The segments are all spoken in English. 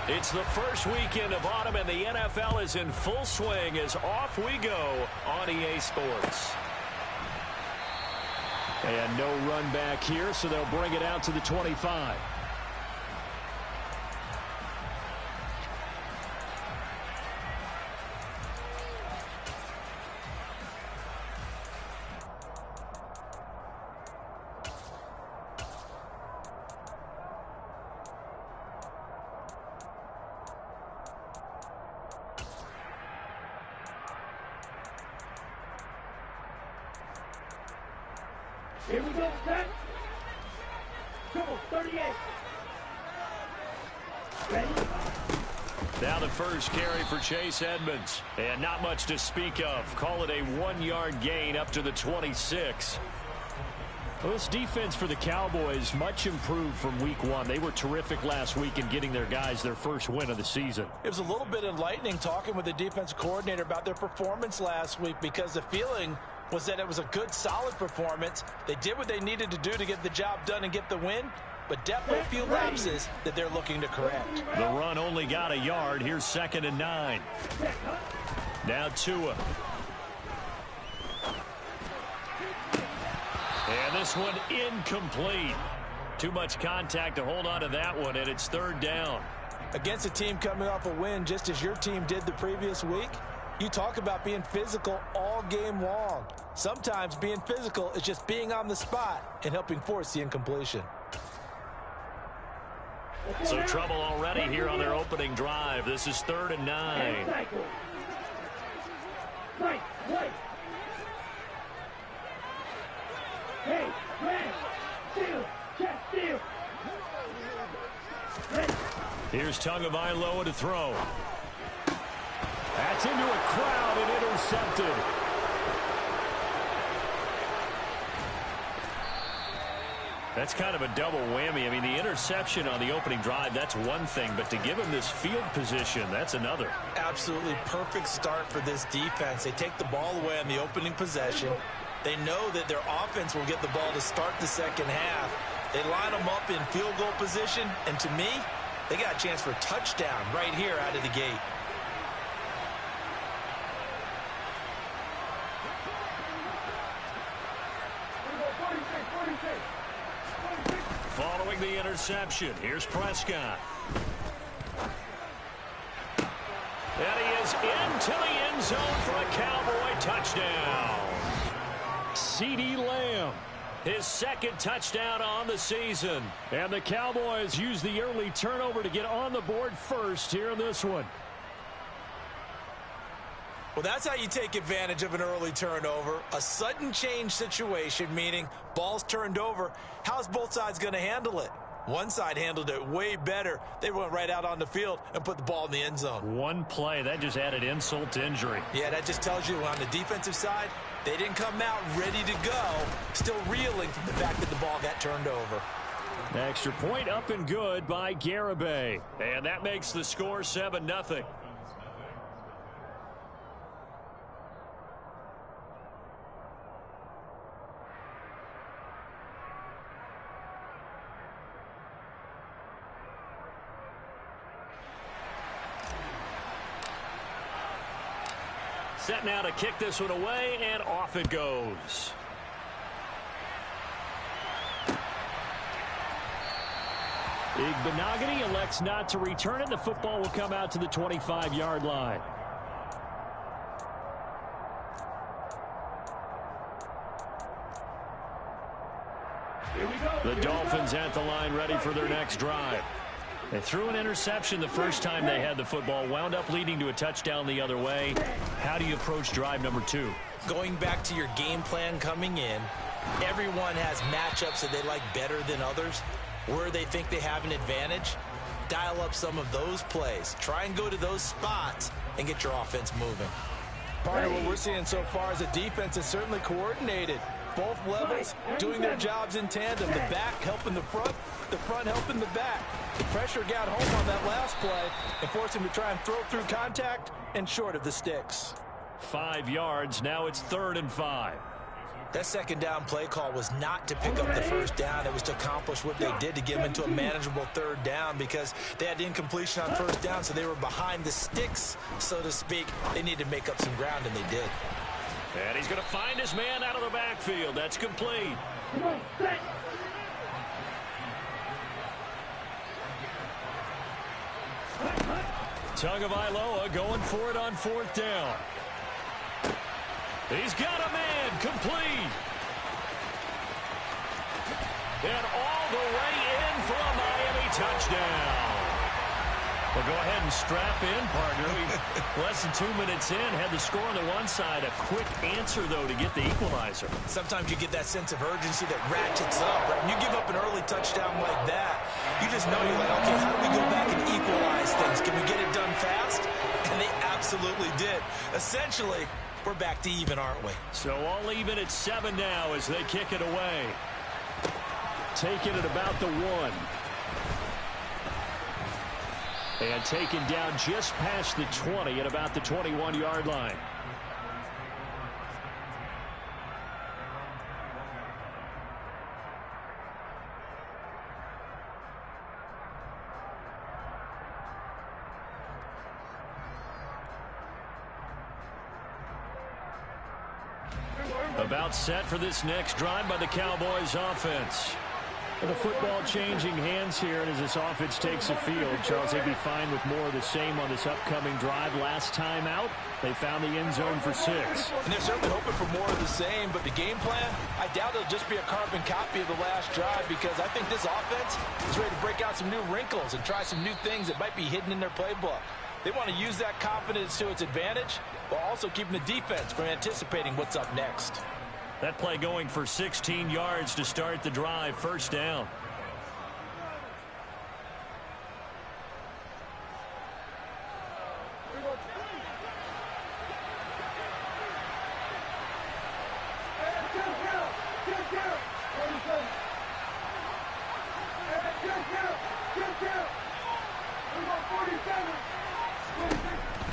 It's the first weekend of autumn, and the NFL is in full swing as off we go on EA Sports. And no run back here, so they'll bring it out to the 25. Here we go, set. Come on, 38. Ready? Now the first carry for Chase Edmonds. And not much to speak of. Call it a 1-yard gain up to the 26. Well, this defense for the Cowboys much improved from week 1. They were terrific last week in getting their guys their first win of the season. It was a little bit enlightening talking with the defense coordinator about their performance last week, because the feeling was that it was a good, solid performance. They did what they needed to do to get the job done and get the win, but definitely a few lapses that they're looking to correct. The run only got a yard. Here's 2nd and 9. Now Tua. And this one incomplete. Too much contact to hold on to that one, and it's 3rd down. Against a team coming off a win just as your team did the previous week, you talk about being physical all game long. Sometimes being physical is just being on the spot and helping force the incompletion. So trouble already here on their opening drive. This is 3rd and 9. Right. Hey, ready. Steal. Check, steal. Here's Tagovailoa to throw. That's into a crowd and intercepted. That's kind of a double whammy. I mean, the interception on the opening drive, that's one thing, but to give him this field position, that's another. Absolutely perfect start for this defense. They take the ball away on the opening possession. They know that their offense will get the ball to start the second half. They line them up in field goal position, and to me, they got a chance for a touchdown right here out of the gate. Following the interception, here's Prescott. And he is into the end zone for a Cowboy touchdown. CeeDee Lamb, his 2nd touchdown on the season. And the Cowboys use the early turnover to get on the board first here in this one. Well, that's how you take advantage of an early turnover. A sudden change situation, meaning ball's turned over. How's both sides going to handle it? One side handled it way better. They went right out on the field and put the ball in the end zone. One play, that just added insult to injury. Yeah, that just tells you on the defensive side, they didn't come out ready to go, still reeling from the fact that the ball got turned over. Extra point up and good by Garibay. And that makes the score 7-0. Set now to kick this one away, and off it goes. Igbenogany elects not to return it. The football will come out to the 25-yard line. Here we go. The Dolphins at the line ready for their next drive. They threw an interception the first time they had the football, wound up leading to a touchdown the other way. How do you approach drive number 2? Going back to your game plan coming in, everyone has matchups that they like better than others. Where they think they have an advantage, dial up some of those plays. Try and go to those spots and get your offense moving. Part of what we're seeing so far is the defense is certainly coordinated. Both levels doing their jobs in tandem. The back helping the front helping the back. The pressure got home on that last play and forced him to try and throw through contact and short of the sticks. 5 yards. Now it's 3rd and 5. That second down play call was not to pick up the first down. It was to accomplish what they did to get them into a manageable third down because they had incompletion on first down, so they were behind the sticks, so to speak. They needed to make up some ground, and they did. And he's going to find his man out of the backfield. That's complete. Tagovailoa going for it on fourth down. He's got a man complete. And all the way in for a Miami touchdown. Well, go ahead and strap in, partner. Less than 2 minutes in, had the score on the one side. A quick answer, though, to get the equalizer. Sometimes you get that sense of urgency that ratchets up, right? When you give up an early touchdown like that, you just know you're like, okay, how do we go back and equalize things? Can we get it done fast? And they absolutely did. Essentially, we're back to even, aren't we? So all even at 7 now as they kick it away. Taking it about the 1. And taken down just past the 20 at about the 21-yard line. About set for this next drive by the Cowboys offense. The football changing hands here, and as this offense takes the field, Charles, they'd be fine with more of the same on this upcoming drive. Last time out, they found the end zone for 6. And they're certainly hoping for more of the same, but the game plan, I doubt it'll just be a carbon copy of the last drive because I think this offense is ready to break out some new wrinkles and try some new things that might be hidden in their playbook. They want to use that confidence to its advantage while also keeping the defense from anticipating what's up next. That play going for 16 yards to start the drive. First down.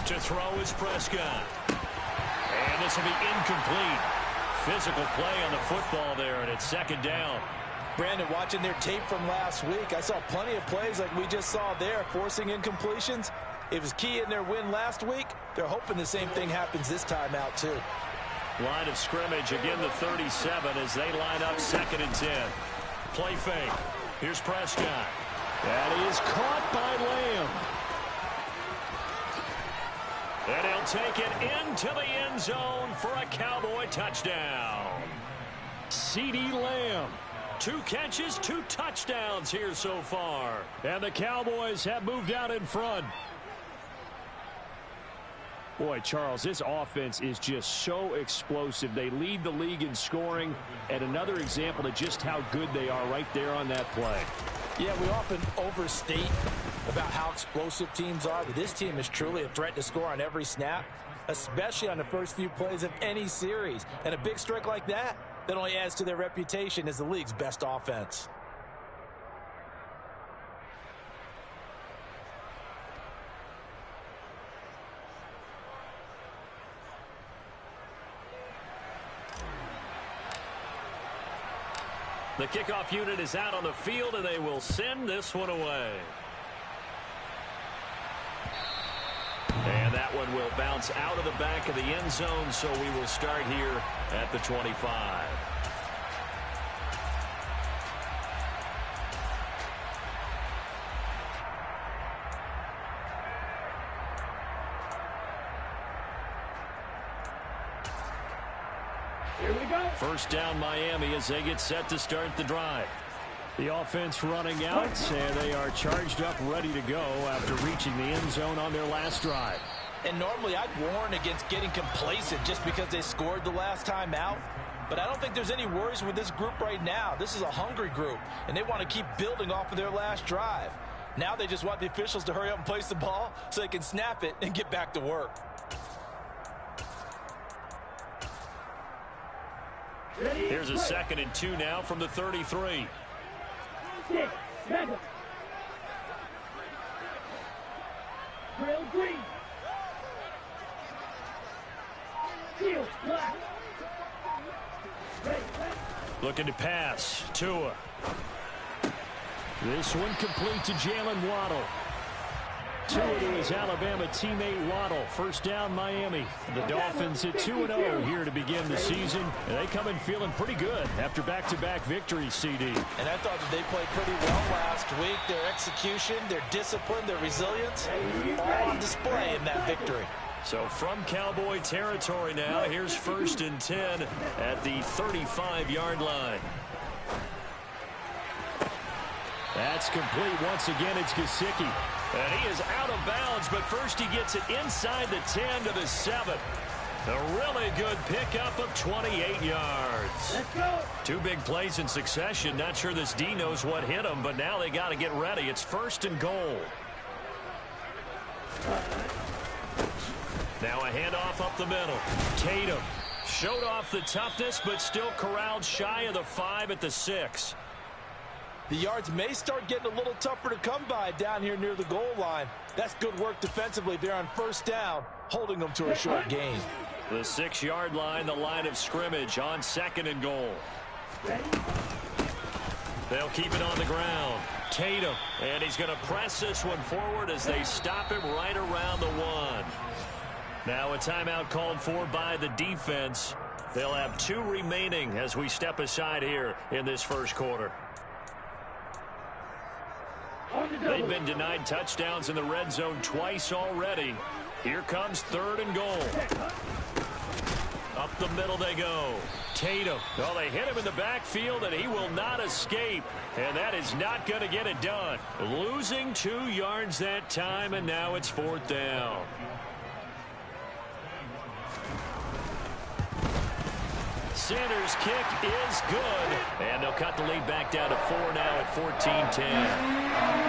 To throw is Prescott. And this will be incomplete. Physical play on the football there, and it's second down. Brandon, watching their tape from last week, I saw plenty of plays like we just saw there, forcing incompletions. It was key in their win last week. They're hoping the same thing happens this time out, too. Line of scrimmage, again the 37 as they line up 2nd and 10. Play fake. Here's Prescott. That is caught by Lamb. And he'll take it into the end zone for a Cowboy touchdown. CeeDee Lamb. 2 catches, 2 touchdowns here so far. And the Cowboys have moved out in front. Boy, Charles, this offense is just so explosive. They lead the league in scoring, and another example of just how good they are right there on that play. Yeah, we often overstate about how explosive teams are, but this team is truly a threat to score on every snap, especially on the first few plays of any series. And a big strike like that only adds to their reputation as the league's best offense. The kickoff unit is out on the field, and they will send this one away. And that one will bounce out of the back of the end zone, so we will start here at the 25. Here we go. First down Miami as they get set to start the drive. The offense running out, and they are charged up, ready to go after reaching the end zone on their last drive. And normally I'd warn against getting complacent just because they scored the last time out. But I don't think there's any worries with this group right now. This is a hungry group, and they want to keep building off of their last drive. Now they just want the officials to hurry up and place the ball so they can snap it and get back to work. Here's a 2nd and 2 now from the 33. Madden. Drill green. Steel black. Ready. Looking to pass. Tua. This one complete to Jalen Waddle. Tua to his Alabama teammate Waddle. First down, Miami. The Dolphins at 2-0 here to begin the season. And they come in feeling pretty good after back-to-back victories, CD. And I thought that they played pretty well last week. Their execution, their discipline, their resilience, all on display in that victory. So from Cowboy territory now, here's 1st and 10 at the 35-yard line. That's complete. Once again, it's Gesicki. And he is out of bounds, but first he gets it inside the 10 to the 7. A really good pickup of 28 yards. Let's go. 2 big plays in succession. Not sure this D knows what hit him, but now they got to get ready. It's 1st and goal. Now a handoff up the middle. Tatum showed off the toughness, but still corralled shy of the 5 at the 6. The yards may start getting a little tougher to come by down here near the goal line. That's good work defensively there on 1st down, holding them to a short gain. The 6-yard line, the line of scrimmage on 2nd and goal. They'll keep it on the ground. Tatum, and he's going to press this one forward as they stop him right around the 1. Now a timeout called for by the defense. They'll have 2 remaining as we step aside here in this first quarter. They've been denied touchdowns in the red zone twice already. Here comes 3rd and goal. Up the middle they go. Tatum. Oh, they hit him in the backfield, and he will not escape. And that is not going to get it done. Losing 2 yards that time, and now it's 4th down. Sanders' kick is good. And they'll cut the lead back down to 4 now at 14-10.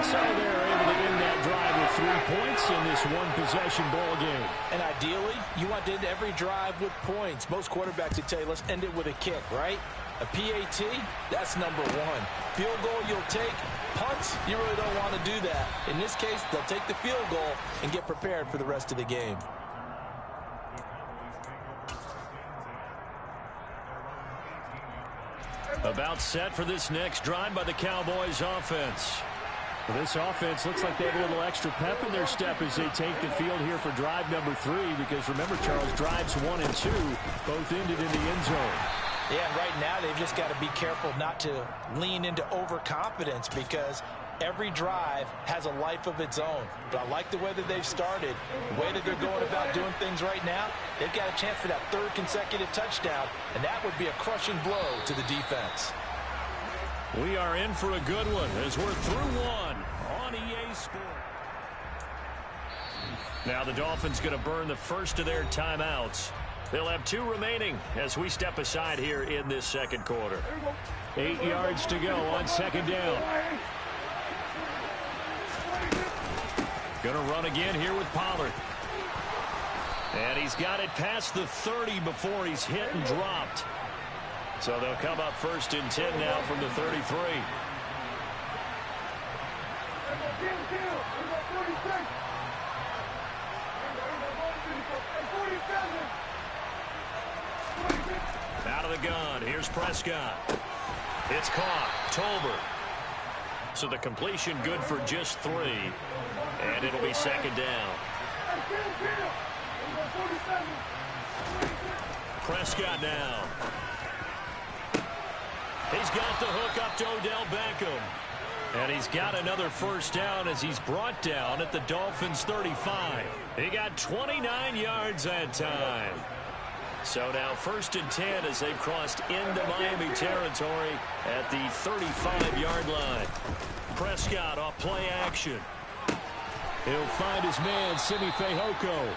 So they're able to end that drive with 3 points in this one-possession ball game. And ideally, you want to end every drive with points. Most quarterbacks would tell you, let's end it with a kick, right? A PAT, that's number 1. Field goal you'll take. Punts, you really don't want to do that. In this case, they'll take the field goal and get prepared for the rest of the game. About set for this next drive by the Cowboys offense. Well, this offense looks like they have a little extra pep in their step as they take the field here for drive number 3, because remember, Charles, drives 1 and 2 both ended in the end zone. Yeah, and right now they've just got to be careful not to lean into overconfidence, because every drive has a life of its own. But I like the way that they've started, the way that they're going about doing things right now. They've got a chance for that 3rd consecutive touchdown, and that would be a crushing blow to the defense. We are in for a good one as we're through 1 on EA Sports. Now the Dolphins going to burn the first of their timeouts. They'll have 2 remaining as we step aside here in this second quarter. 8 yards to go on 2nd down. Going to run again here with Pollard. And he's got it past the 30 before he's hit and dropped. So they'll come up 1st and 10 now from the 33. Out of the gun. Here's Prescott. It's caught. Tolbert. So the completion good for just 3. And it'll be 2nd down. Prescott now. He's got the hook up to Odell Beckham. And he's got another 1st down as he's brought down at the Dolphins' 35. He got 29 yards that time. So now 1st and 10 as they've crossed into Miami territory at the 35-yard line. Prescott off play action. He'll find his man, Simi Fehoko.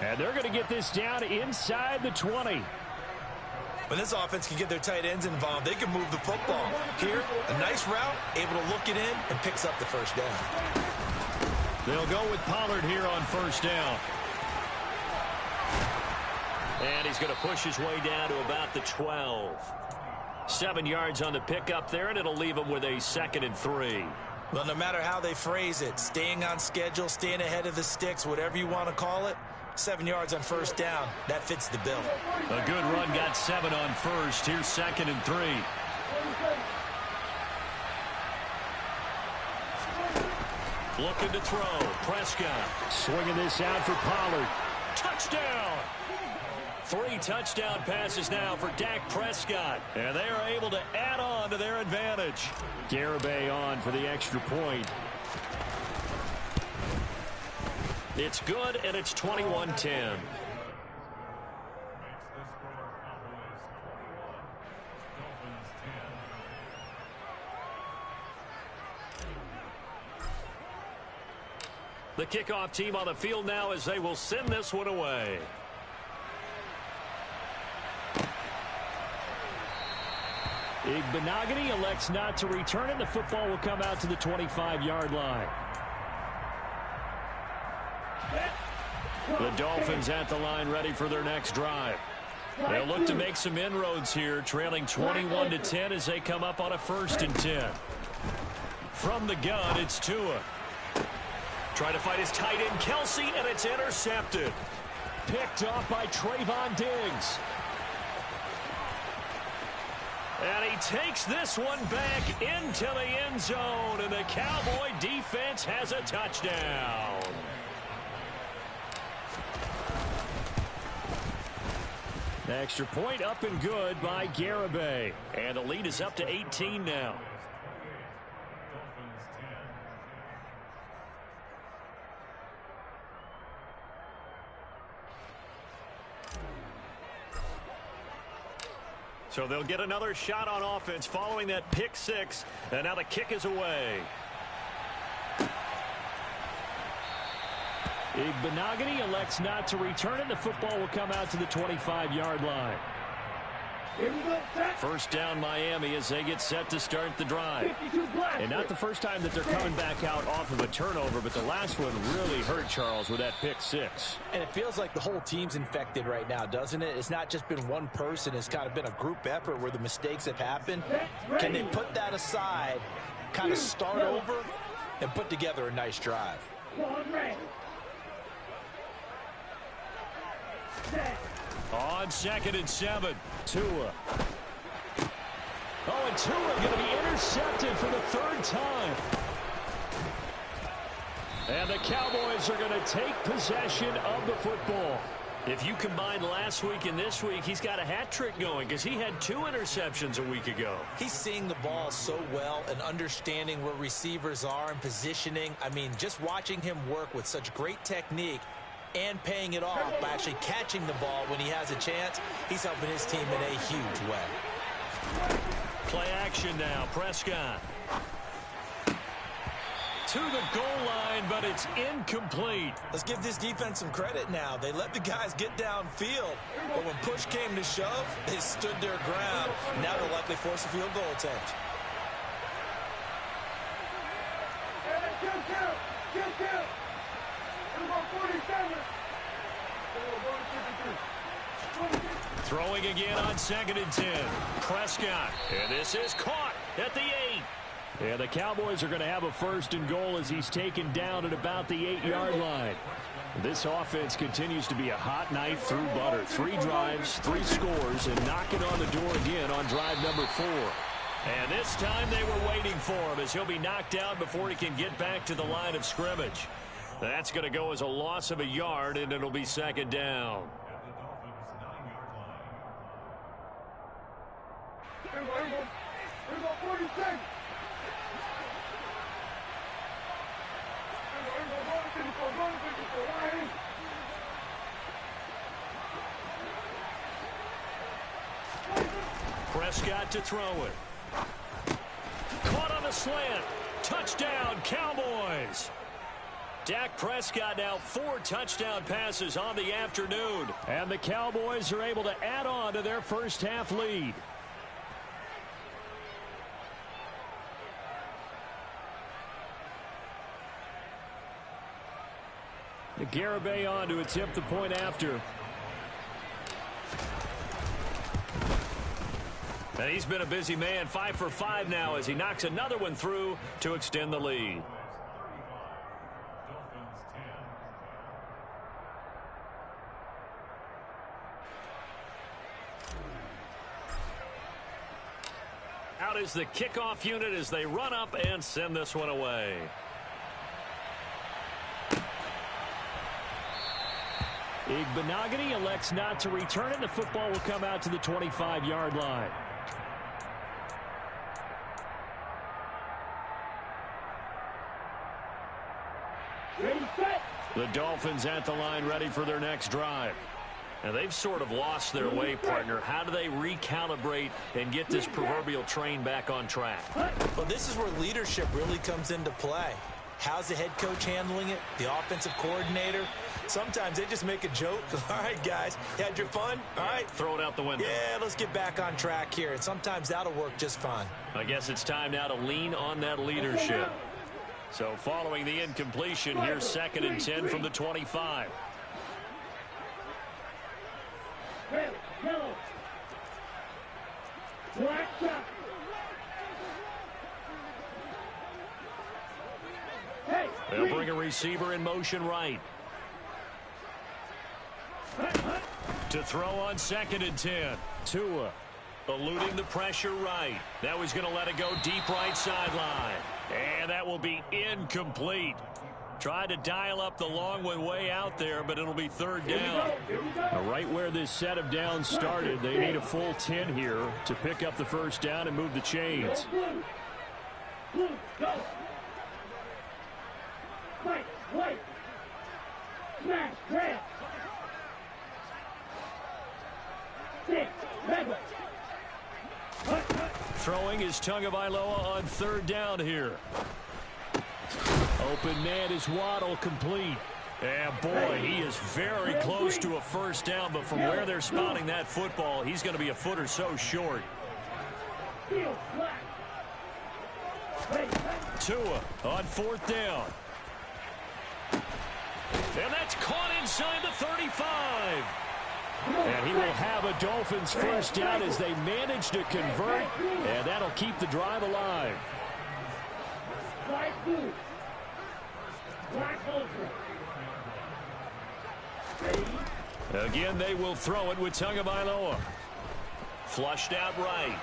And they're going to get this down inside the 20. When this offense can get their tight ends involved, they can move the football. Here, a nice route, able to look it in, and picks up the 1st down. They'll go with Pollard here on 1st down. And he's going to push his way down to about the 12. 7 yards on the pickup there, and it'll leave him with a 2nd and 3. Well, no matter how they phrase it, staying on schedule, staying ahead of the sticks, whatever you want to call it, 7 yards on first down. That fits the bill. A good run got 7 on first. Here's 2nd and 3. Looking to throw. Prescott swinging this out for Pollard. Touchdown! 3 touchdown passes now for Dak Prescott. And they are able to add on to their advantage. Garibay on for the extra point. It's good, and it's 21-10. The kickoff team on the field now as they will send this one away. Igbenogany elects not to return it. The football will come out to the 25-yard line. The Dolphins at the line ready for their next drive. They'll look to make some inroads here, trailing 21-10 as they come up on a 1st and 10. From the gun, it's Tua. Trying to fight his tight end, Kelsey, and it's intercepted. Picked off by Trayvon Diggs. And he takes this one back into the end zone, and the Cowboy defense has a touchdown. The extra point up and good by Garibay. And the lead is up to 18 now. So they'll get another shot on offense following that pick 6. And now the kick is away. Igbenogany elects not to return it. The football will come out to the 25-yard line. 1st down Miami as they get set to start the drive. And not the first time that they're coming back out off of a turnover, but the last one really hurt Charles with that pick 6. And it feels like the whole team's infected right now, doesn't it? It's not just been one person. It's kind of been a group effort where the mistakes have happened. Can they put that aside, kind of start over, and put together a nice drive? On 2nd and 7, Tua. Oh, and Tua going to be intercepted for the 3rd time. And the Cowboys are going to take possession of the football. If you combine last week and this week, he's got a hat trick going because he had 2 interceptions a week ago. He's seeing the ball so well and understanding where receivers are and positioning. I mean, just watching him work with such great technique and paying it off by actually catching the ball when he has a chance, he's helping his team in a huge way. Play action now. Prescott to the goal line, but it's incomplete. Let's give this defense some credit now. They let the guys get downfield, but when push came to shove, they stood their ground. Now they'll likely force a field goal attempt. Throwing again on 2nd and 10. Prescott. And this is caught at the 8. And the Cowboys are going to have a 1st and goal as he's taken down at about the 8-yard line. This offense continues to be a hot knife through butter. 3 drives, 3 scores, and knocking on the door again on drive number 4. And this time they were waiting for him as he'll be knocked out before he can get back to the line of scrimmage. That's going to go as a loss of a yard, and it'll be 2nd down. Prescott to throw it. Caught on the slant. Touchdown, Cowboys. Dak Prescott now 4 touchdown passes on the afternoon. And the Cowboys are able to add on to their first half lead. Garibay on to attempt the point after. And he's been a busy man, 5 for 5 now as he knocks another one through to extend the lead. out is the kickoff unit as they run up and send this one away. Igbenogany elects not to return it. The football will come out to the 25-yard line. The Dolphins at the line ready for their next drive. And they've sort of lost their way, partner. How do they recalibrate and get this proverbial train back on track? Well, this is where leadership really comes into play. How's the head coach handling it? The offensive coordinator? Sometimes they just make a joke. All right, guys, you had your fun? All right. Throw it out the window. Yeah, let's get back on track here. And sometimes that'll work just fine. I guess it's time now to lean on that leadership. So following the incompletion, here's 2nd and 10 from the 25. They'll bring a receiver in motion right. To throw on 2nd and 10. Tua eluding the pressure right. Now he's going to let it go deep right sideline. And that will be incomplete. Tried to dial up the long one way out there, but it'll be 3rd down. Right where this set of downs started, they need a full 10 here to pick up the 1st down and move the chains. Throwing is Tagovailoa on 3rd down here. Open man is Waddle, complete. And boy, he is very close to a 1st down, but from where they're spotting that football, he's going to be a foot or so short. Tua on 4th down. And that's caught inside the 35. And he will have a Dolphins 1st down as they manage to convert, and that'll keep the drive alive. Again, they will throw it with Tagovailoa. Flushed out right.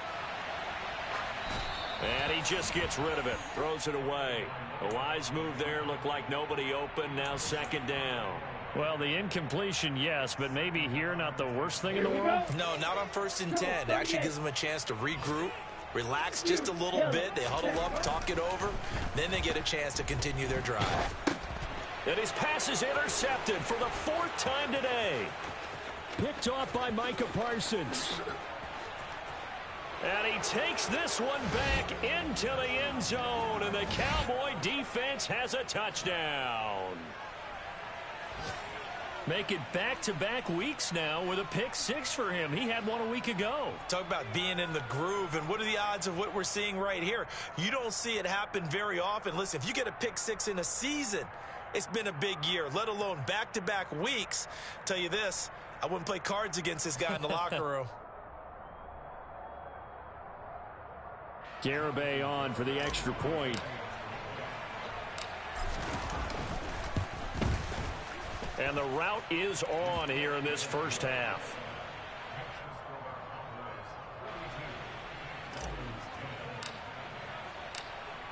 And he just gets rid of it. Throws it away. A wise move there. Looked like nobody open. Now 2nd down. Well, the incompletion, yes, but maybe here not the worst thing in the world? No, not on 1st and 10. It actually gives them a chance to regroup, relax just a little bit. They huddle up, talk it over. Then they get a chance to continue their drive. And his pass is intercepted for the 4th time today. Picked off by Micah Parsons. And he takes this one back into the end zone, and the Cowboy defense has a touchdown. Make it back-to-back weeks now with a pick 6 for him. He had one a week ago. Talk about being in the groove, and what are the odds of what we're seeing right here? You don't see it happen very often. Listen, if you get a pick 6 in a season, it's been a big year, let alone back-to-back weeks. Tell you this, I wouldn't play cards against this guy in the locker room. Garibay on for the extra point. And the route is on here in this 1st half.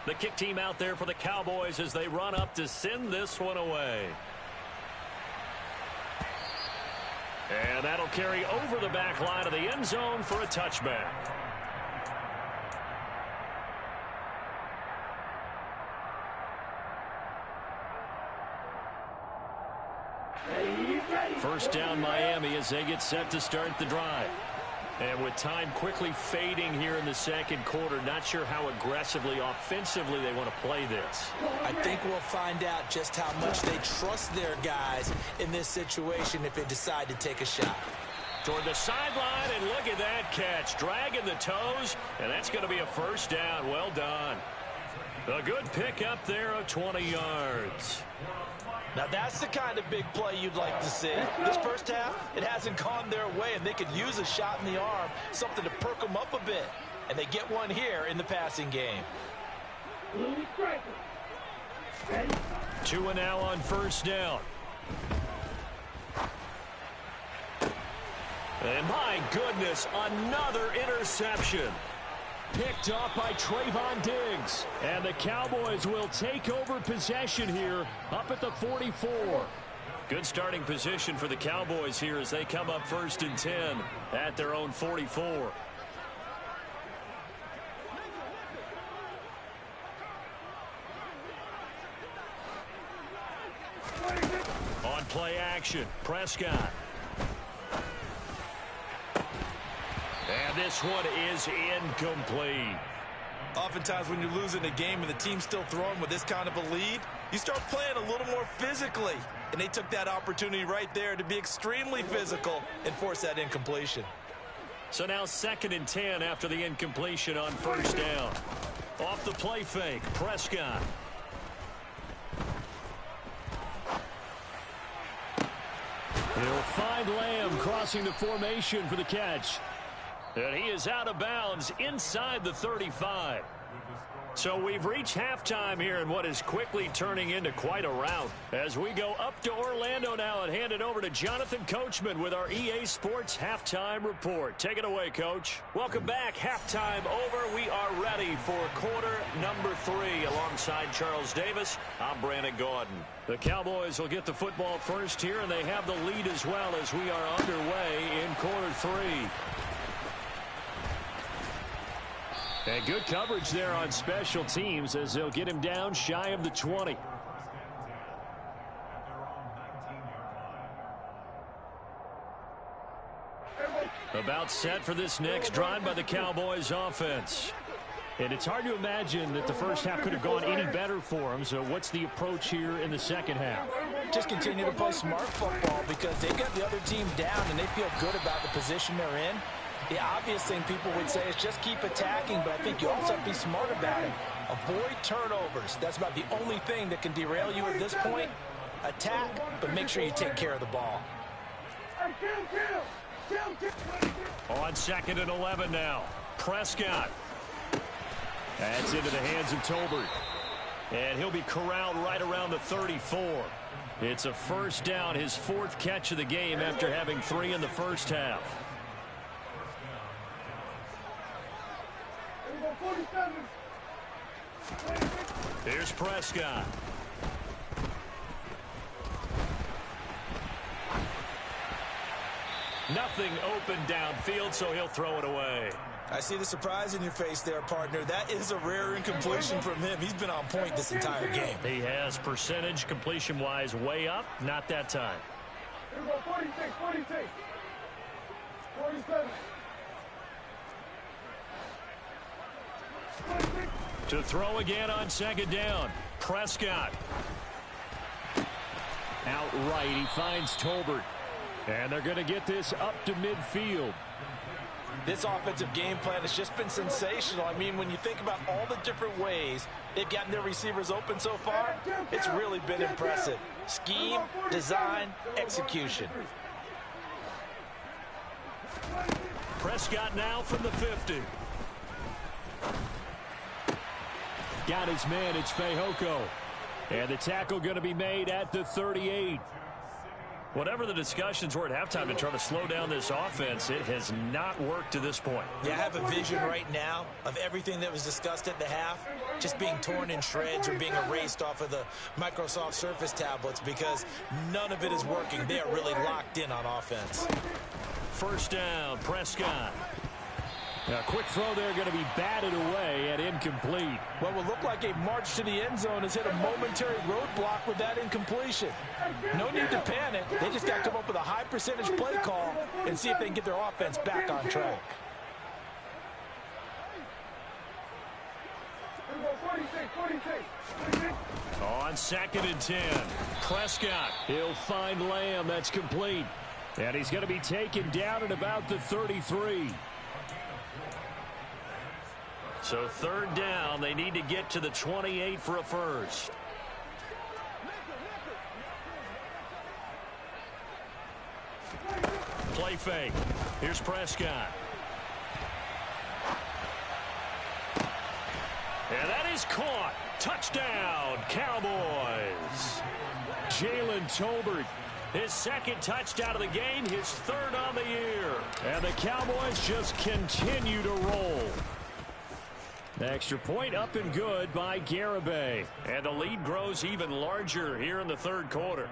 The kick team out there for the Cowboys as they run up to send this one away. And that'll carry over the back line of the end zone for a touchback. First down Miami as they get set to start the drive. And with time quickly fading here in the 2nd quarter, not sure how aggressively, offensively they want to play this. I think we'll find out just how much they trust their guys in this situation if they decide to take a shot. Toward the sideline, and look at that catch. Dragging the toes, and that's going to be a 1st down. Well done. A good pick up there of 20 yards. Now, that's the kind of big play you'd like to see. This 1st half, it hasn't gone their way, and they could use a shot in the arm, something to perk them up a bit. And they get one here in the passing game. Tua now on 1st down. And my goodness, another interception. Picked off by Trayvon Diggs. And the Cowboys will take over possession here up at the 44. Good starting position for the Cowboys here as they come up 1st and 10 at their own 44. On play action, Prescott. And this one is incomplete. Oftentimes when you're losing a game and the team's still throwing with this kind of a lead, you start playing a little more physically. And they took that opportunity right there to be extremely physical and force that incompletion. So now 2nd and 10 after the incompletion on 1st down. Off the play fake, Prescott. He'll find Lamb crossing the formation for the catch. And he is out of bounds inside the 35. So we've reached halftime here in what is quickly turning into quite a rout. As we go up to Orlando now and hand it over to Jonathan Coachman with our EA Sports Halftime Report. Take it away, Coach. Welcome back. Halftime over. We are ready for quarter number 3. Alongside Charles Davis, I'm Brandon Gordon. The Cowboys will get the football first here, and they have the lead as well as we are underway in quarter 3. And good coverage there on special teams as they'll get him down shy of the 20. About set for this next drive by the Cowboys offense. And it's hard to imagine that the first half could have gone any better for them. So what's the approach here in the second half? Just continue to play smart football because they got the other team down and they feel good about the position they're in. The obvious thing people would say is just keep attacking, but I think you also have to be smart about it. Avoid turnovers. That's about the only thing that can derail you at this point. Attack, but make sure you take care of the ball. On 2nd and 11 now. Prescott. That's into the hands of Tolbert. And he'll be corralled right around the 34. It's a 1st down, his 4th catch of the game after having 3 in the first half. Here's Prescott. Nothing open downfield, so he'll throw it away. I see the surprise in your face there, partner. That is a rare incompletion from him. He's been on point this entire game. He has percentage completion-wise way up. Not that time. Here we go, 46, 47. To throw again on 2nd down. Prescott. Outright, he finds Tolbert. And they're going to get this up to midfield. This offensive game plan has just been sensational. I mean, when you think about all the different ways they've gotten their receivers open so far, it's really been impressive. Scheme, design, execution. Prescott now from the 50. Got his man, it's Fehoko. And the tackle going to be made at the 38. Whatever the discussions were at halftime to try to slow down this offense, it has not worked to this point. Yeah, I have a vision right now of everything that was discussed at the half just being torn in shreds or being erased off of the Microsoft Surface tablets because none of it is working. They are really locked in on offense. 1st down, Prescott. A quick throw there going to be batted away and incomplete. What will look like a march to the end zone has hit a momentary roadblock with that incompletion. No need to panic. They just got to come up with a high percentage play call and see if they can get their offense back on track. On 2nd and 10, Prescott. He'll find Lamb. That's complete. And he's going to be taken down at about the 33. So 3rd down, they need to get to the 28 for a first. Play fake. Here's Prescott. And that is caught. Touchdown, Cowboys. Jalen Tolbert, his 2nd touchdown of the game, his 3rd on the year. And the Cowboys just continue to roll. Extra point up and good by Garibay. And the lead grows even larger here in the third quarter.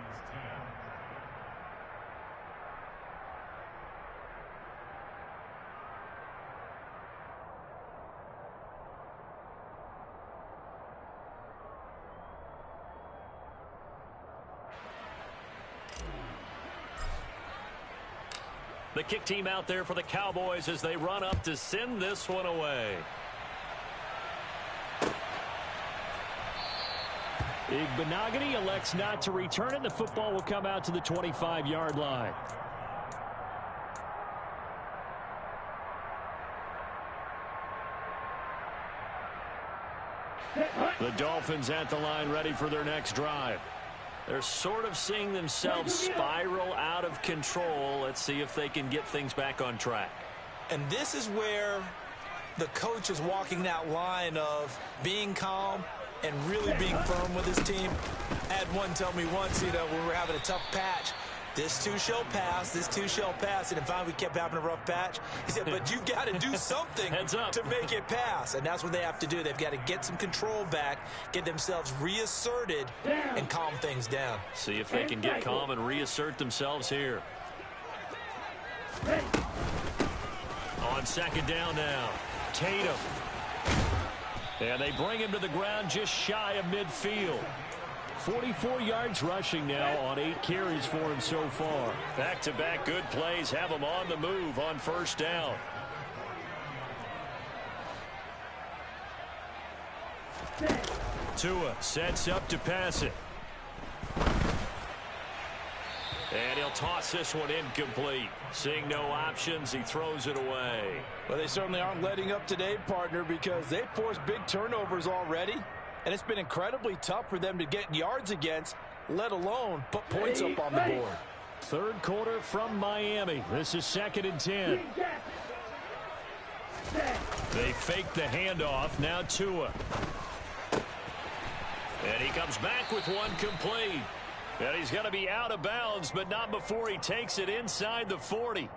The kick team out there for the Cowboys as they run up to send this one away. Igbenogany elects not to return it. The football will come out to the 25-yard line. The Dolphins at the line ready for their next drive. They're sort of seeing themselves spiral out of control. Let's see if they can get things back on track. And this is where the coach is walking that line of being calm and really being firm with his team. I had one tell me once, when we were having a tough patch, this too shall pass, this too shall pass. And finally we kept having a rough patch. He said, but you've got to do something to make it pass. And that's what they have to do. They've got to get some control back, get themselves reasserted, and calm things down. See if they can get calm and reassert themselves here. On second down now, Tatum. And they bring him to the ground just shy of midfield. 44 yards rushing now on 8 carries for him so far. Back-to-back good plays have him on the move on first down. Tua sets up to pass it. And he'll toss this one incomplete. Seeing no options, he throws it away. Well, they certainly aren't letting up today, partner, because they've forced big turnovers already. And it's been incredibly tough for them to get yards against, let alone put points up on the board. Third quarter from Miami. This is 2nd and 10. They fake the handoff. Now Tua. And he comes back with one complete. And he's going to be out of bounds, but not before he takes it inside the 40.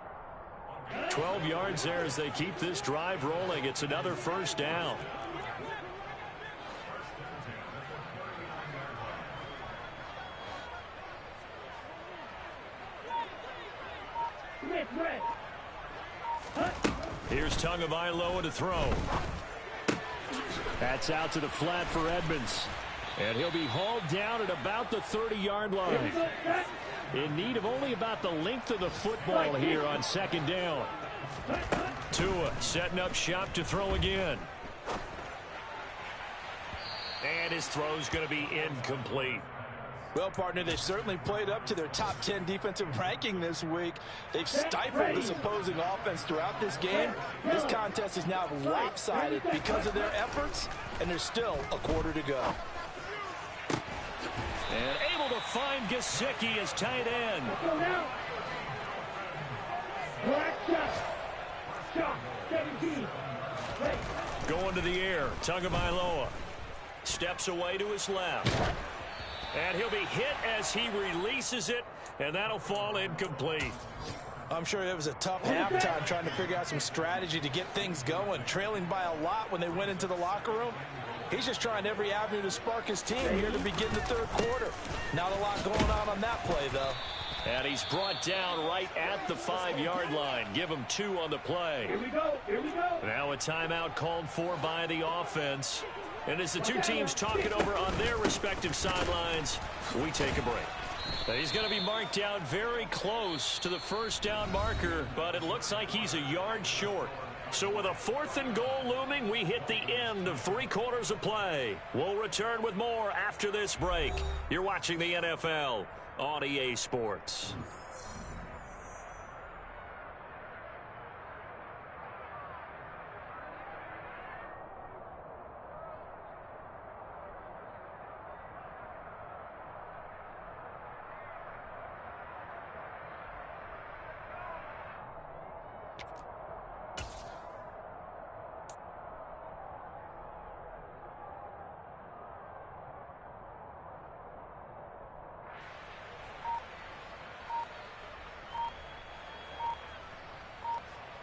12 yards there as they keep this drive rolling. It's another first down. Here's Tagovailoa to throw. That's out to the flat for Edmonds. And he'll be hauled down at about the 30-yard line. In need of only about the length of the football here on second down. Tua setting up shop to throw again. And his throw's going to be incomplete. Well, partner, they've certainly played up to their top 10 defensive ranking this week. They've stifled this opposing offense throughout this game. This contest is now lopsided because of their efforts, and there's still a quarter to go. And able to find Gesicki as tight end. Going to the air, Tagovailoa. Steps away to his left. And he'll be hit as he releases it, and that'll fall incomplete. I'm sure it was a tough halftime trying to figure out some strategy to get things going. Trailing by a lot when they went into the locker room. He's just trying every avenue to spark his team here to begin the third quarter. Not a lot going on that play, though. And he's brought down right at the 5-yard line. Give him 2 on the play. Here we go. Here we go. Now a timeout called for by the offense. And as the two teams talk it over on their respective sidelines, we take a break. Now he's going to be marked down very close to the first down marker, but it looks like he's a yard short. So with a 4th and goal looming, we hit the end of 3 quarters of play. We'll return with more after this break. You're watching the NFL on EA Sports.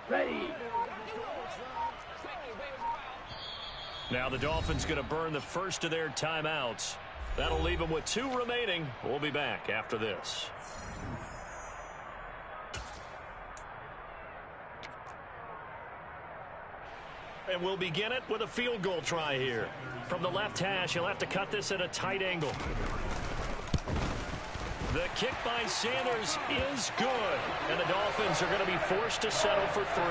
Ready. Now the Dolphins going to burn the first of their timeouts. That'll leave them with 2 remaining. We'll be back after this. And we'll begin it with a field goal try here. From the left hash, he'll have to cut this at a tight angle. The kick by Sanders is good. And the Dolphins are going to be forced to settle for 3.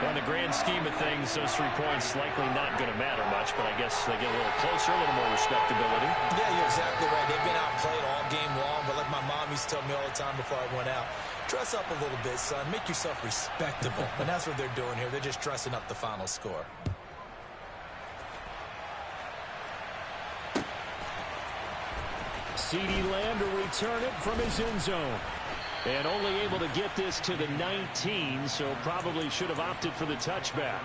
Well, in the grand scheme of things, those 3 points likely not going to matter much, but I guess they get a little closer, a little more respectability. Yeah, you're exactly right. They've been outplayed all game long, but like my mom used to tell me all the time before I went out, dress up a little bit, son. Make yourself respectable. And that's what they're doing here. They're just dressing up the final score. CeeDee Lamb to return it from his end zone. And only able to get this to the 19, so probably should have opted for the touchback.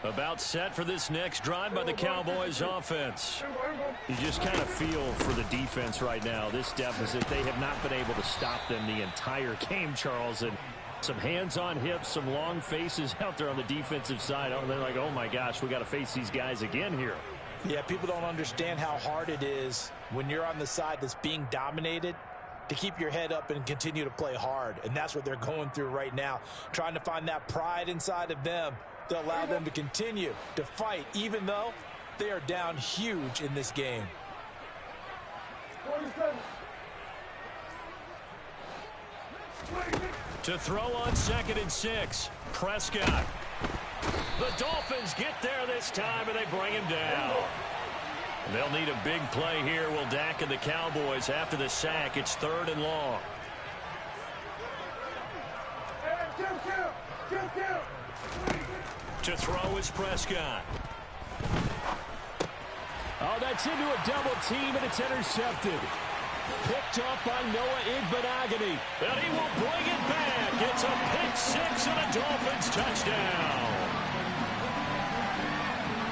About set for this next drive by the Cowboys offense. You just kind of feel for the defense right now. This deficit, they have not been able to stop them the entire game, Charles. And some hands on hips, some long faces out there on the defensive side. Oh, they're like, oh my gosh, we got to face these guys again here. Yeah, people don't understand how hard it is when you're on the side that's being dominated to keep your head up and continue to play hard. And that's what they're going through right now, trying to find that pride inside of them to allow them to continue to fight, even though they are down huge in this game. 47. To throw on 2nd and 6, Prescott. The Dolphins get there this time, and they bring him down. They'll need a big play here, will Dak and the Cowboys. After the sack, it's 3rd and long. To throw is Prescott. Oh, that's into a double team, and it's intercepted. Picked off by Noah Igbenogany. And he will bring it back. It's a pick 6 and a Dolphins touchdown.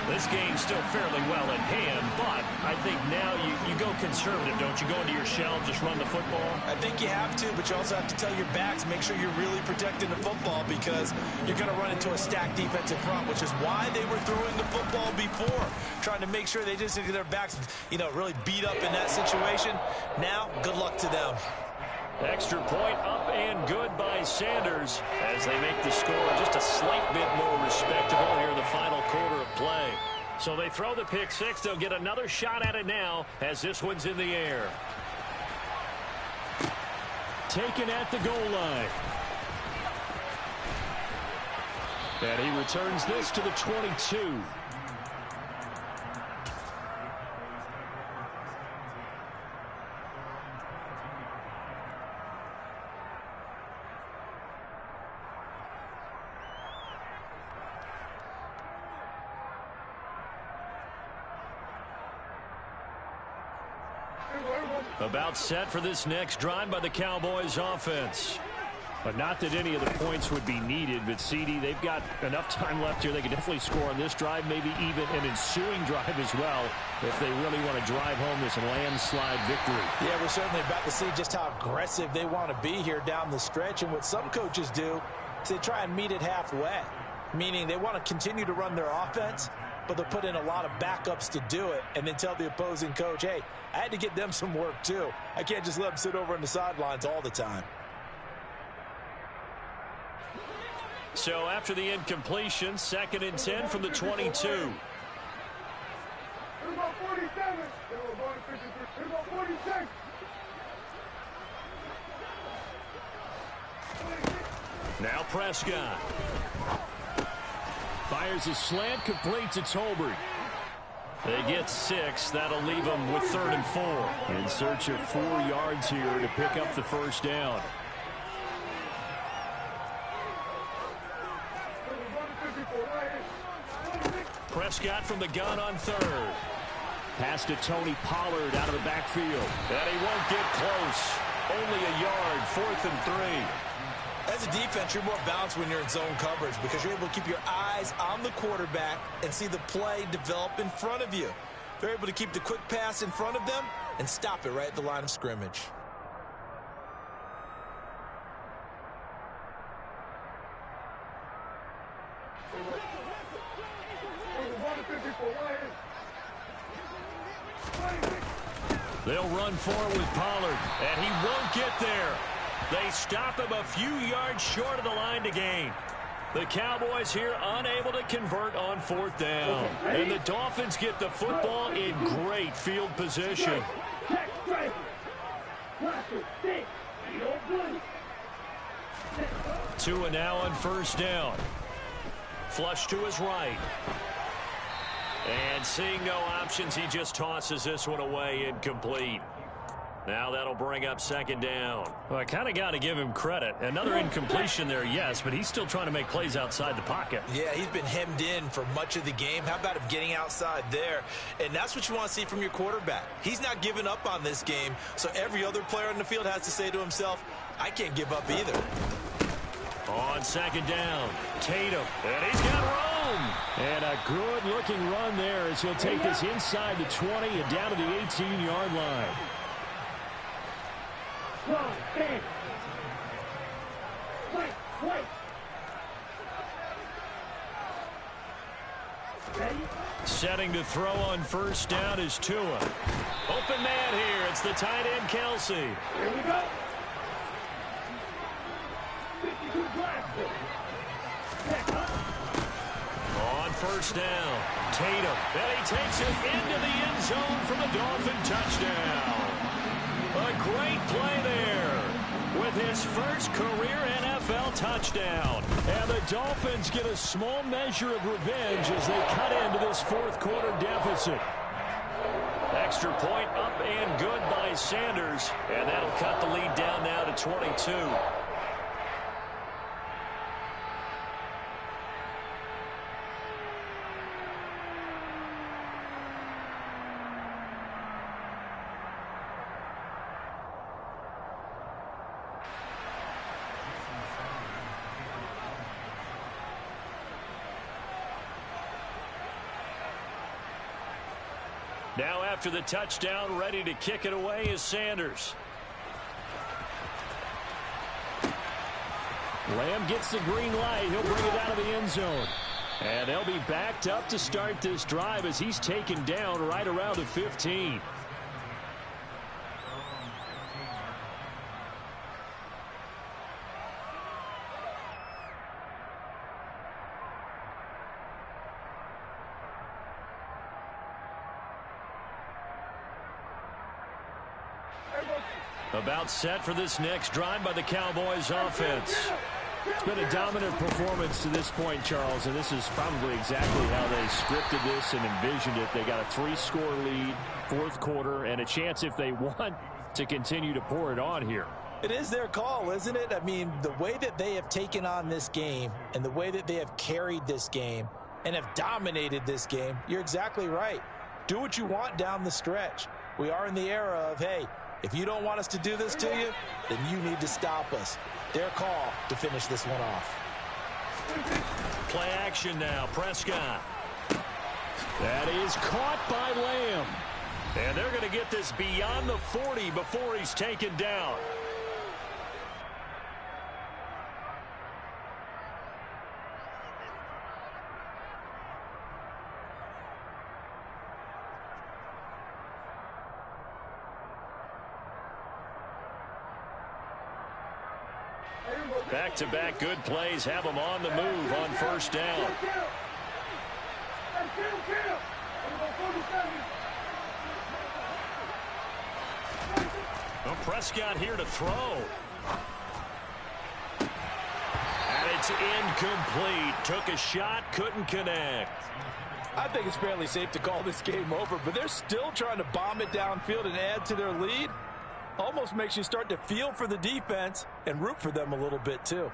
This game's still fairly well in hand, but I think now you go conservative, don't you? Go into your shell, just run the football? I think you have to, but you also have to tell your backs, make sure you're really protecting the football because you're going to run into a stacked defensive front, which is why they were throwing the football before, trying to make sure they just get their backs, really beat up in that situation. Now, good luck to them. Extra point up and good by Sanders as they make the score just a slight bit more respectable here in the final quarter of play. So they throw the pick 6. They'll get another shot at it now as this one's in the air. Taken at the goal line. And he returns this to the 22. About set for this next drive by the Cowboys offense. But not that any of the points would be needed, but CeeDee, they've got enough time left here. They can definitely score on this drive, maybe even an ensuing drive as well, if they really want to drive home this landslide victory. Yeah, we're certainly about to see just how aggressive they want to be here down the stretch. And what some coaches do is they try and meet it halfway, meaning they want to continue to run their offense, but they'll put in a lot of backups to do it and then tell the opposing coach, hey, I had to get them some work too. I can't just let them sit over on the sidelines all the time. So after the incompletion, 2nd and 10 from the 22. Now Prescott. Fires a slant, complete to Tolbert. They get 6. That'll leave them with 3rd and 4. In search of 4 yards here to pick up the first down. Prescott from the gun on 3rd. Pass to Tony Pollard out of the backfield. And he won't get close. Only a yard, 4th and 3. As a defense, you're more balanced when you're in zone coverage because you're able to keep your eyes on the quarterback and see the play develop in front of you. They're able to keep the quick pass in front of them and stop it right at the line of scrimmage. They'll run forward with Pollard, and he won't get there. They stop him a few yards short of the line to gain. The Cowboys here unable to convert on fourth down. And the Dolphins get the football in great field position. Tua now on first down. Flush to his right. And seeing no options, he just tosses this one away, incomplete. Now that'll bring up second down. Well, I kind of got to give him credit. Another incompletion there, yes, but he's still trying to make plays outside the pocket. Yeah, he's been hemmed in for much of the game. How about him getting outside there? And that's what you want to see from your quarterback. He's not giving up on this game, so every other player on the field has to say to himself, I can't give up either. On second down, Tatum, and he's got room. And a good-looking run there as he'll take this inside the 20 and down to the 18-yard line. Setting to throw on first down is Tua. Open man here. It's the tight end, Kelsey. Here we go. On first down, Tatum. And he takes it into the end zone for the Dolphin touchdown. A great play there with his first career NFL touchdown. And the Dolphins get a small measure of revenge as they cut into this fourth quarter deficit. Extra point up and good by Sanders. And that'll cut the lead down now to 22. Now after the touchdown, ready to kick it away is Sanders. Lamb gets the green light. He'll bring it out of the end zone. And they'll be backed up to start this drive as he's taken down right around the 15. About set for this next drive by the Cowboys offense. It's been a dominant performance to this point, Charles, and this is probably exactly how they scripted this and envisioned it. They got a 3-score lead, fourth quarter, and a chance if they want to continue to pour it on here. It is their call, isn't it? I mean, the way that they have taken on this game and the way that they have carried this game and have dominated this game, you're exactly right. Do what you want down the stretch. We are in the era of, hey, if you don't want us to do this to you, then you need to stop us. Their call to finish this one off. Play action now. Prescott. That is caught by Lamb. And they're going to get this beyond the 40 before he's taken down. Back-to-back good plays have them on the move on first down. Well, Prescott here to throw. And it's incomplete. Took a shot, couldn't connect. I think it's fairly safe to call this game over, but they're still trying to bomb it downfield and add to their lead. Almost makes you start to feel for the defense and root for them a little bit too.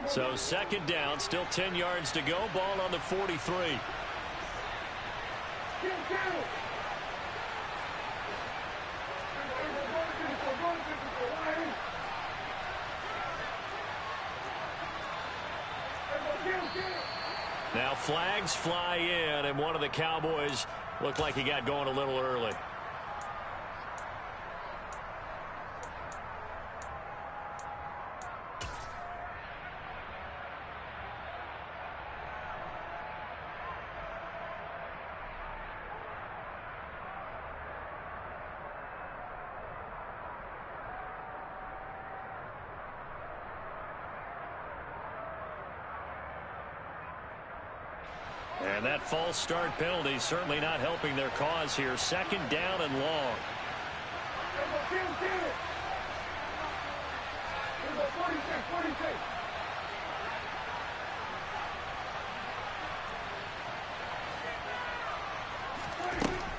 So second down, still 10 yards to go. Ball on the 43. Now flags fly in, and one of the Cowboys looked like he got going a little early. And that false start penalty certainly not helping their cause here. Second down and long.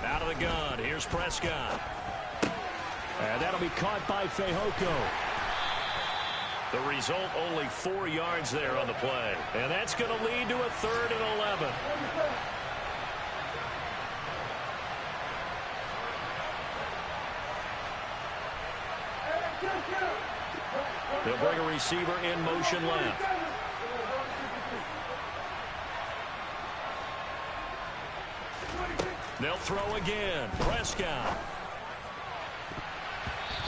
Out of the gun. Here's Prescott. And that'll be caught by Fehoko. The result, only 4 yards there on the play. And that's going to lead to a 3rd and 11. They'll bring a receiver in motion left. They'll throw again. Prescott.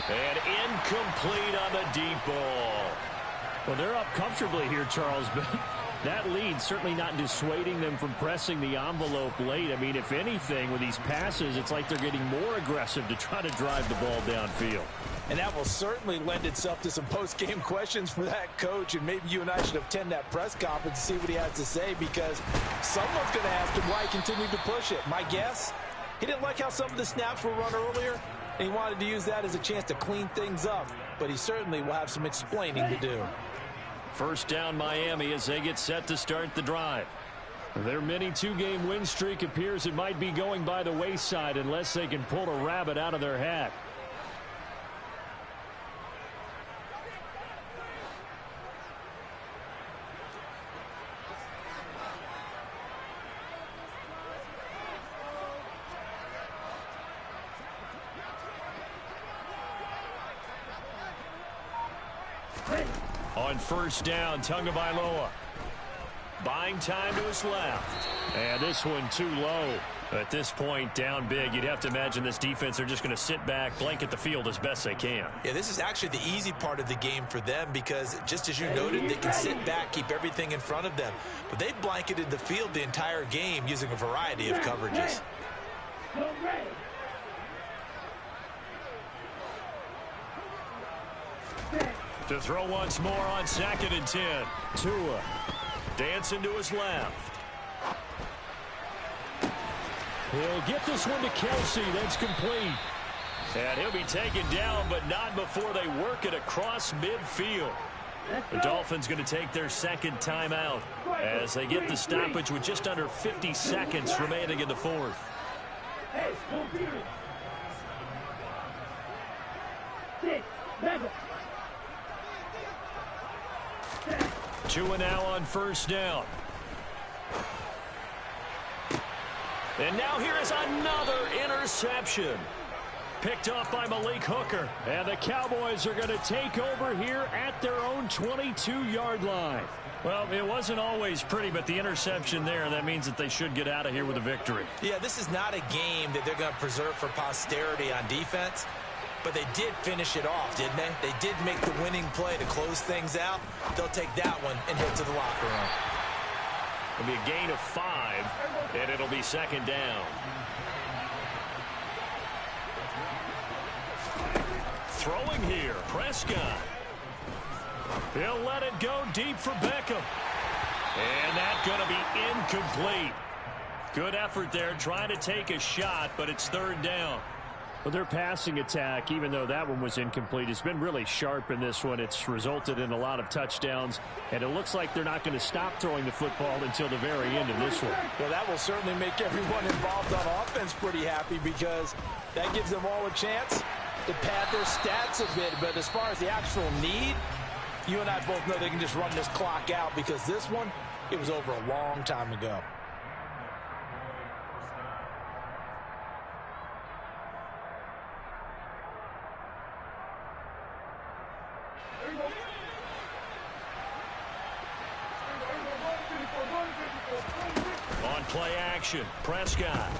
And incomplete on the deep ball. Well, they're up comfortably here, Charles, but that lead certainly not dissuading them from pressing the envelope late. I mean, if anything, with these passes, it's like they're getting more aggressive to try to drive the ball downfield. And that will certainly lend itself to some post-game questions for that coach, and maybe you and I should attend that press conference to see what he has to say, because someone's going to ask him why he continued to push it. My guess, he didn't like how some of the snaps were run earlier, and he wanted to use that as a chance to clean things up, but he certainly will have some explaining to do. First down Miami as they get set to start the drive. Their mini 2-game win streak appears it might be going by the wayside unless they can pull a rabbit out of their hat. On first down, Tagovailoa. Buying time to his left. And this one too low. At this point, down big, you'd have to imagine this defense are just going to sit back, blanket the field as best they can. Yeah, this is actually the easy part of the game for them because, just as you noted, they can sit back, keep everything in front of them. But they've blanketed the field the entire game using a variety of coverages. To throw once more on 2nd and 10. Tua. Dancing to his left. He'll get this one to Kelsey. That's complete. And he'll be taken down, but not before they work it across midfield. The Dolphins going to take their second timeout as they get the stoppage with just under 50 seconds remaining in the fourth. 2 now on first down. And now here is another interception. Picked off by Malik Hooker. And the Cowboys are going to take over here at their own 22-yard line. Well, it wasn't always pretty, but the interception there, that means that they should get out of here with a victory. Yeah, this is not a game that they're going to preserve for posterity on defense, but they did finish it off, didn't they? They did make the winning play to close things out. They'll take that one and head to the locker room. It'll be a gain of 5, and it'll be second down. Throwing here, Prescott. He'll let it go deep for Beckham. And that's going to be incomplete. Good effort there, trying to take a shot, but it's third down. Well, their passing attack, even though that one was incomplete, has been really sharp in this one. It's resulted in a lot of touchdowns, and it looks like they're not going to stop throwing the football until the very end of this one. Well, that will certainly make everyone involved on offense pretty happy because that gives them all a chance to pad their stats a bit. But as far as the actual need, you and I both know they can just run this clock out because this one, it was over a long time ago. Play action. Prescott.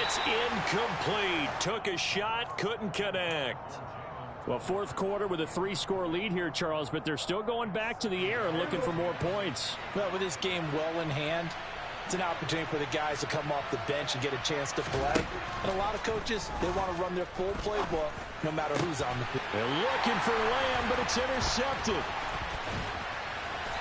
It's incomplete. Took a shot, couldn't connect. Well, fourth quarter with a 3-score lead here, Charles, but they're still going back to the air and looking for more points. Well, with this game well in hand, it's an opportunity for the guys to come off the bench and get a chance to play. And a lot of coaches, they want to run their full playbook no matter who's on the field. They're looking for Lamb, but it's intercepted.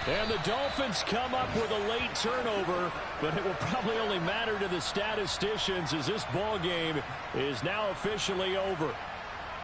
And the Dolphins come up with a late turnover, but it will probably only matter to the statisticians as this ball game is now officially over.